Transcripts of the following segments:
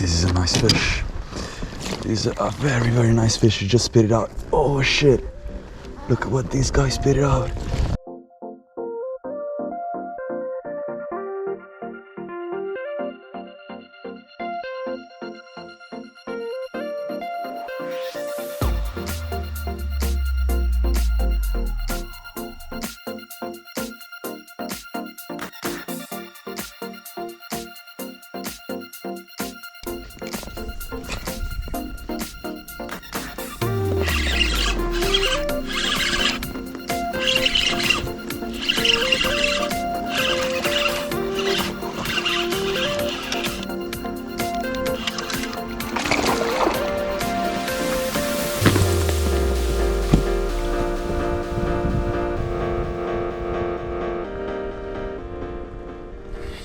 This is a nice fish. This is a very, very nice fish. You just spit it out. Oh shit. Look at what these guys spit it out.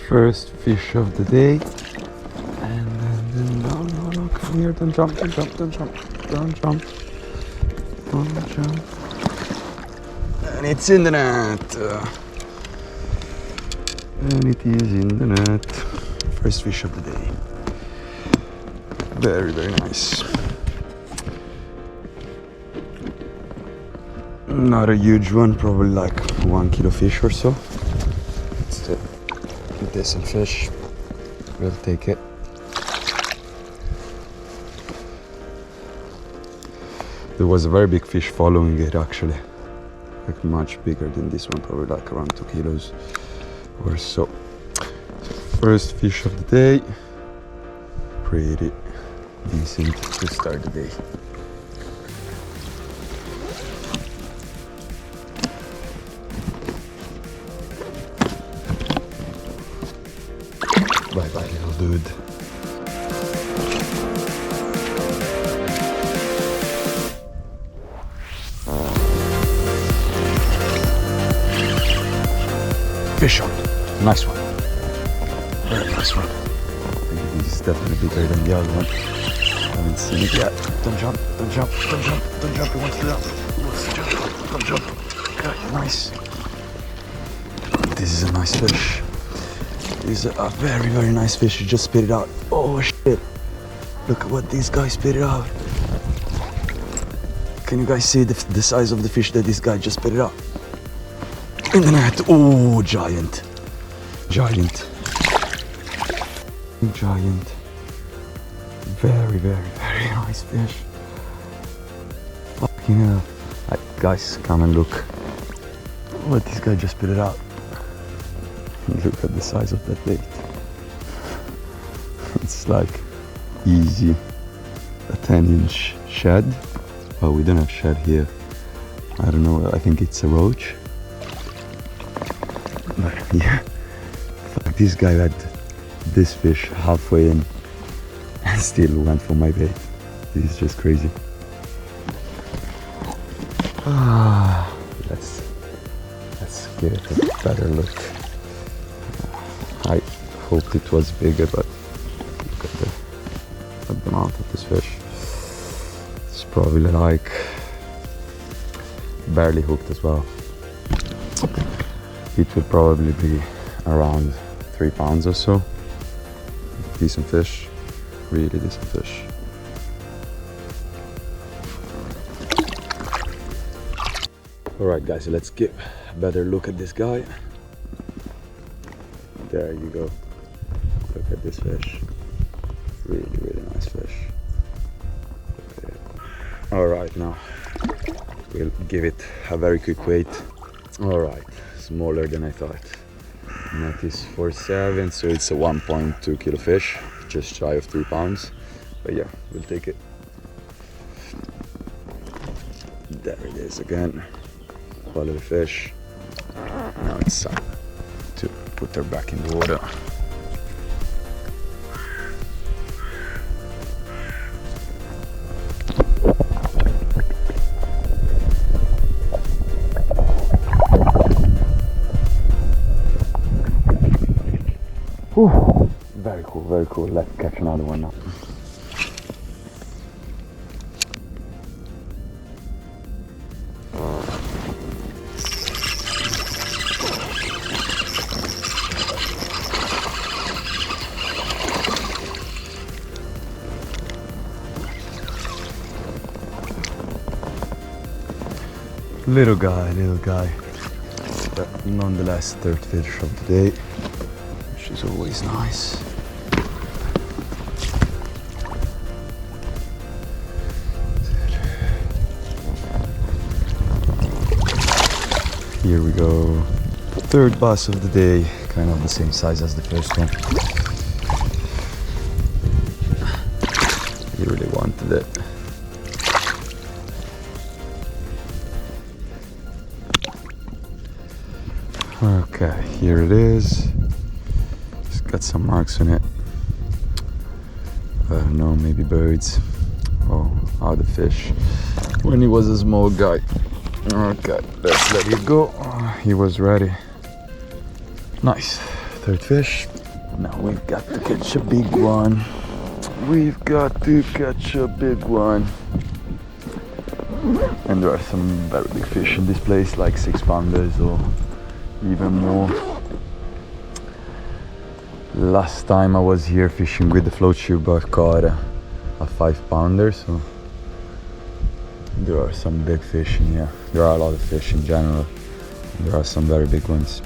First fish of the day, and then no, come here, don't jump, don't jump, and it's in the net, and it is in the net. First fish of the day, very, very nice. Not a huge one, probably like 1 kilo fish or so. Still decent fish, we'll take it. There was a very big fish following it actually, like much bigger than this one, probably like around 2 kilos or so. First fish of the day, pretty decent to start the day. Bye bye, little dude. Fish on. Nice one. Very nice one. I think this is definitely bigger than the other one. I haven't seen it yet. Don't jump, don't jump, don't jump, don't jump. He wants to jump. He wants to jump. Don't jump. Okay, nice. This is a nice fish. This is a very, very nice fish. You just spit it out. Oh shit. Look at what these guys spit it out. Can you guys see the size of the fish that this guy just spit it out? In the net. Oh, giant. Giant. Giant. Very, very, very nice fish. Fucking hell. Right, guys, come and look. What this guy just spit it out. Look at the size of that bait. It's like easy a 10-inch shad. Oh, we don't have shad here. I don't know, I think it's a roach. But yeah, fuck, this guy had this fish halfway in and still went for my bait. This is just crazy. Let's give it a better look. I hoped it was bigger, but look at the mouth of this fish. It's probably like barely hooked as well. It will probably be around 3 pounds or so. Decent fish, really decent fish. Alright guys, so let's give a better look at this guy. There you go. Look at this fish. Really, really nice fish. Alright, now we'll give it a very quick weight. Alright, smaller than I thought. Net is 4.7, so it's a 1.2 kilo fish, just shy of 3 pounds. But yeah, we'll take it. There it is again. Follow the fish. Now it's time to put her back in the water. Whew. Very cool, very cool. Let's catch another one now. Little guy. But nonetheless, third fish of the day, which is always nice. Here we go. Third bass of the day, kind of the same size as the first one. He really wanted it. Okay, here it is. It's got some marks on it. I don't know, maybe birds or other fish. When he was a small guy. Okay, let's let it go. He was ready. Nice. Third fish. Now we've got to catch a big one. We've got to catch a big one. And there are some very big fish in this place, like 6-pounders or even more. Last time I was here fishing with the float tube, I caught a 5-pounder, so there are some big fish in here. There are a lot of fish in general. There are some very big ones.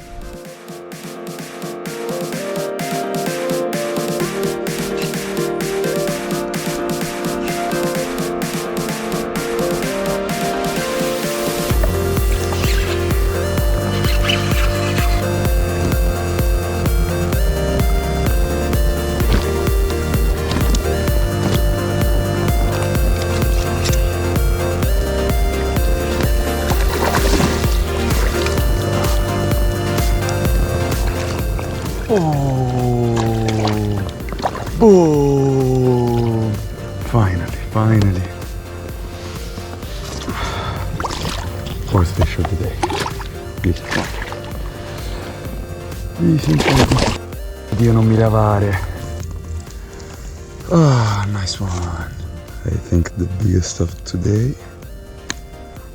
Oh, boom! Finally. Fourth fish of the day. Beautiful. Dio non mi lavare. Ah, nice one. I think the biggest of today,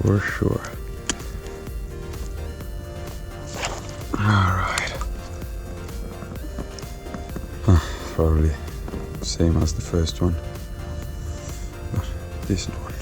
for sure. Alright. Probably same as the first one, but decent one.